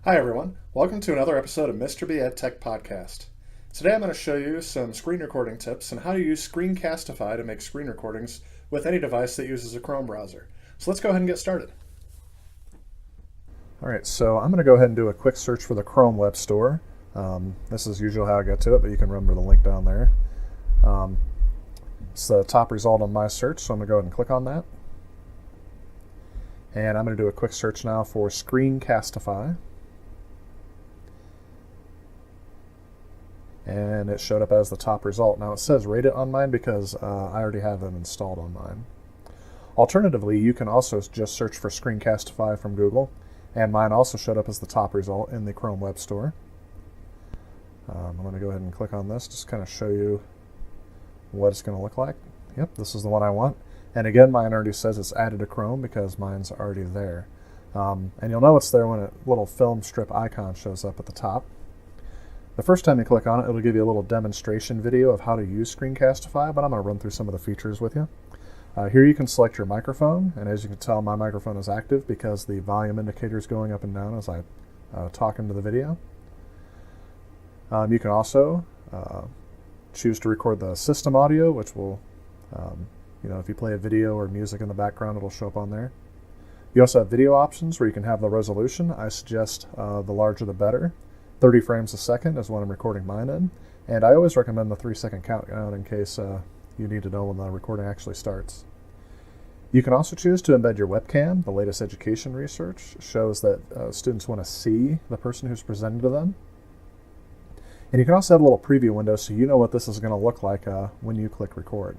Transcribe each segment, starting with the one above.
Hi everyone, welcome to another episode of Mr. B Ed Tech Podcast. Today I'm going to show you some screen recording tips and how to use Screencastify to make screen recordings with any device that uses a Chrome browser. So let's go ahead and get started. Alright, so I'm going to go ahead and do a quick search for the Chrome Web Store. This is usually how I get to it, but you can remember the link down there. It's the top result on my search, so I'm going to go ahead and click on that. And I'm going to do a quick search now for Screencastify. And it showed up as the top result. Now it says rate it on mine because I already have them installed on mine. Alternatively, you can also just search for Screencastify from Google, and mine also showed up as the top result in the Chrome Web Store. I'm going to go ahead and click on this, just kind of show you what it's going to look like. Yep, this is the one I want. And again, mine already says it's added to Chrome because mine's already there. And you'll know it's there when a little film strip icon shows up at the top. The first time you click on it, it'll give you a little demonstration video of how to use Screencastify, but I'm going to run through some of the features with you. Here you can select your microphone, and as you can tell, my microphone is active because the volume indicator is going up and down as I talk into the video. You can also choose to record the system audio, which will, if you play a video or music in the background, it'll show up on there. You also have video options where you can have the resolution. I suggest the larger the better. 30 frames a second is what I'm recording mine in, and I always recommend the 3-second countdown in case you need to know when the recording actually starts. You can also choose to embed your webcam. The latest education research shows that students want to see the person who's presenting to them. And you can also have a little preview window so you know what this is going to look like when you click record.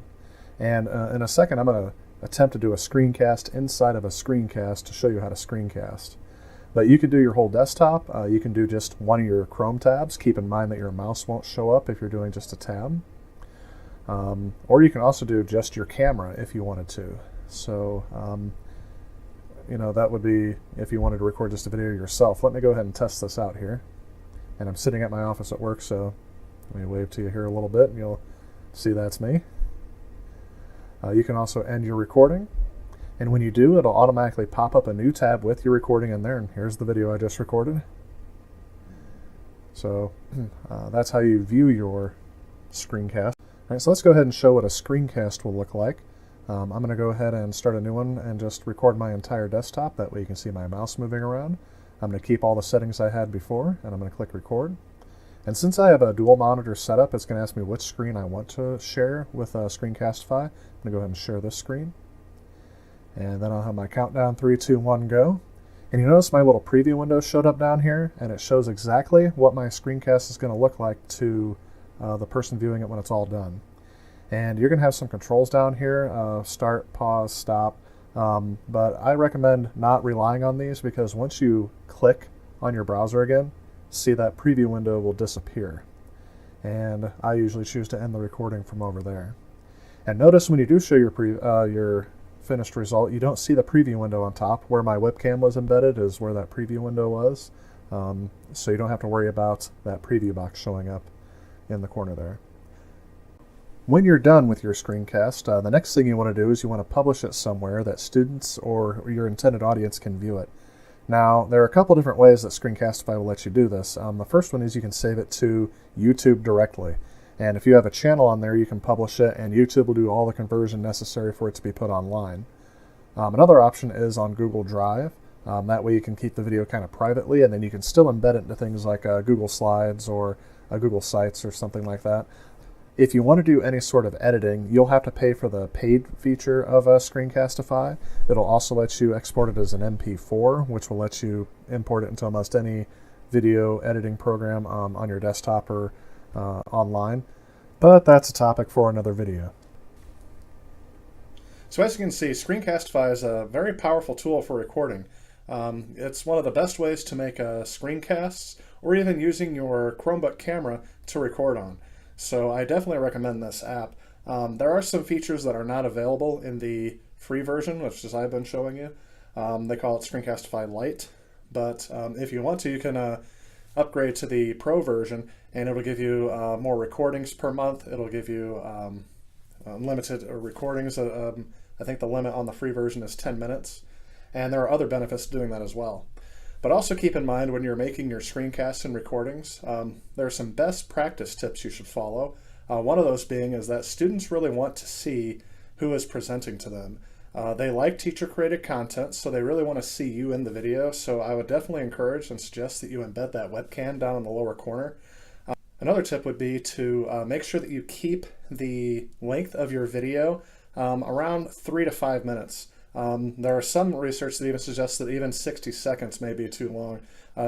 And in a second I'm going to attempt to do a screencast inside of a screencast to show you how to screencast. But you can do your whole desktop. You can do just one of your Chrome tabs. Keep in mind that your mouse won't show up if you're doing just a tab. Or you can also do just your camera if you wanted to. So, that would be if you wanted to record just a video yourself. Let me go ahead and test this out here. And I'm sitting at my office at work, so let me wave to you here a little bit and you'll see that's me. You can also end your recording. And when you do, it'll automatically pop up a new tab with your recording in there. And here's the video I just recorded. So that's how you view your screencast. All right, so let's go ahead and show what a screencast will look like. I'm going to go ahead and start a new one and just record my entire desktop. That way you can see my mouse moving around. I'm going to keep all the settings I had before, and I'm going to click record. And since I have a dual monitor setup, it's going to ask me which screen I want to share with Screencastify. I'm going to go ahead and share this screen. And then I'll have my countdown, 3, 2, 1, go. And you notice my little preview window showed up down here, and it shows exactly what my screencast is going to look like to the person viewing it when it's all done. And you're going to have some controls down here, start, pause, stop. But I recommend not relying on these because once you click on your browser again, see that preview window will disappear. And I usually choose to end the recording from over there. And notice when you do show your finished result, you don't see the preview window on top. Where my webcam was embedded is where that preview window was. So you don't have to worry about that preview box showing up in the corner there. When you're done with your screencast, the next thing you want to do is you want to publish it somewhere that students or your intended audience can view it. Now, there are a couple different ways that Screencastify will let you do this. The first one is you can save it to YouTube directly. And if you have a channel on there, you can publish it, and YouTube will do all the conversion necessary for it to be put online. Another option is on Google Drive. That way you can keep the video kind of privately, and then you can still embed it into things like Google Slides or Google Sites or something like that. If you want to do any sort of editing, you'll have to pay for the paid feature of Screencastify. It'll also let you export it as an MP4, which will let you import it into almost any video editing program on your desktop or online, but that's a topic for another video. So as you can see, Screencastify is a very powerful tool for recording. It's one of the best ways to make screencasts or even using your Chromebook camera to record on. So I definitely recommend this app. There are some features that are not available in the free version, which is I've been showing you. They call it Screencastify Lite, but if you want to, you can upgrade to the Pro version, and it'll give you more recordings per month. It'll give you unlimited recordings. I think the limit on the free version is 10 minutes, and there are other benefits to doing that as well. But also keep in mind when you're making your screencasts and recordings, there are some best practice tips you should follow. One of those being is that students really want to see who is presenting to them. They like teacher-created content, so they really want to see you in the video. So I would definitely encourage and suggest that you embed that webcam down in the lower corner. Another tip would be to make sure that you keep the length of your video around 3 to 5 minutes. There are some research that even suggests that even 60 seconds may be too long.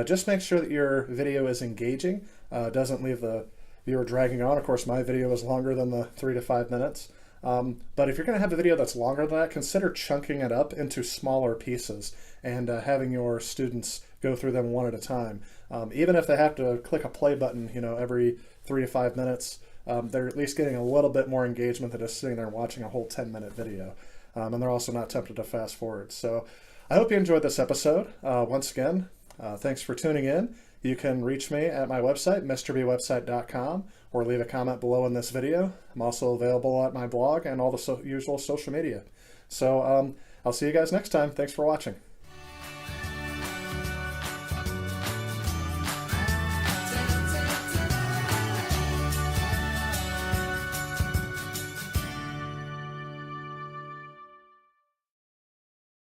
Just make sure that your video is engaging, doesn't leave the viewer dragging on. Of course, my video is longer than the 3 to 5 minutes. But if you're going to have a video that's longer than that, consider chunking it up into smaller pieces and having your students go through them one at a time. Even if they have to click a play button, every 3 to 5 minutes, they're at least getting a little bit more engagement than just sitting there and watching a whole 10-minute video. And they're also not tempted to fast forward. So I hope you enjoyed this episode. Once again, thanks for tuning in. You can reach me at my website, mrbwebsite.com, or leave a comment below in this video. I'm also available at my blog and all the usual social media. So I'll see you guys next time. Thanks for watching.